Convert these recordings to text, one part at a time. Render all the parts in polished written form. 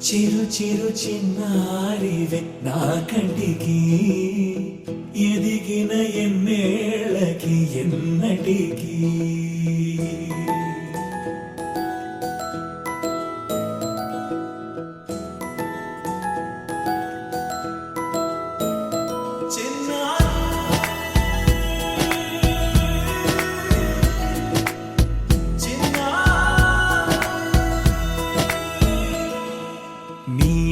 చిరు చిరు చిన్నారివే నా కంటికి ఎదిగిన ఎన్నేళ్ళకి ఎన్నటికి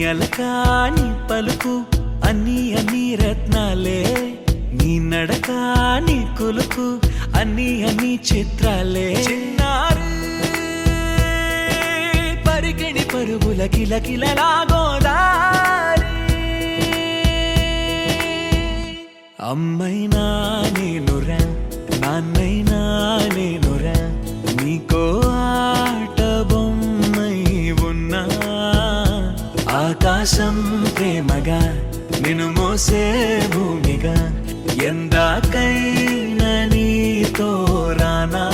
అలకాని పలుకు అన్ని అన్ని రత్నాలే నీ నడక నీ కులుకు అన్ని అన్ని చిత్రాలే చిన్నారు పరికిణి పరుగుల కిలకిలలా గోదారి అమ్మైనా నేనురా నాన్నైనా నేనురా నీకో ఆట బొమ్మై ఉన్నా ఆకాశం ప్రేమగా నిన్ను మోసే భూమిగా ఎందాకైనా నీతో రానా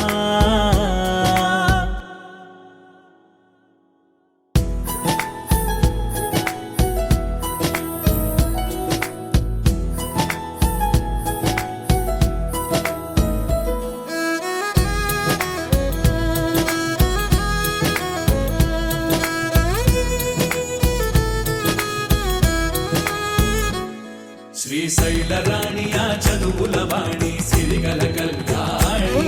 శ్రీశైల రాణి ఆ చదువుల వాణి సిరిగల కళ్యాణి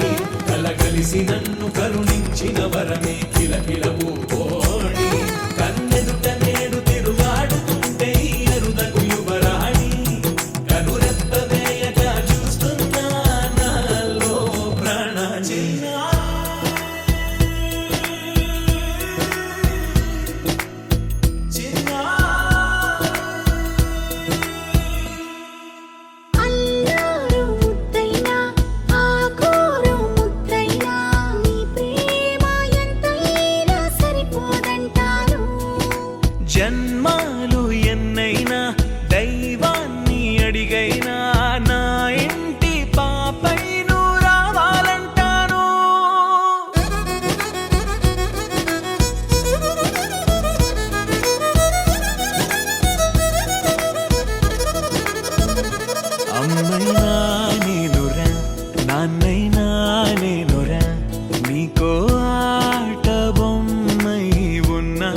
కలగలిసి నన్ను కరుణించిన వరమే కిలకిల పూకోణి కన్నెదుట నేడు తిరుగాడుతుంటే అరుదకు యువరాణి కనురెప్ప వేయక చూస్తున్నా నాలో ప్రాణ చిన్నా జన్మాలు ఎన్నైనా దైవాన్ని అడిగైనా నా ఇంటి పాపై నువ్వు రావాలంటాను అమ్మైనా నేనురా నాన్నైనా నేనురా నీకో ఆట బొమ్మై ఉన్నా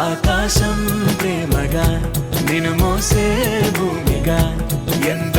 ఆకాశం ప్రేమగా నిన్ను మోసే భూమిగా ఎంత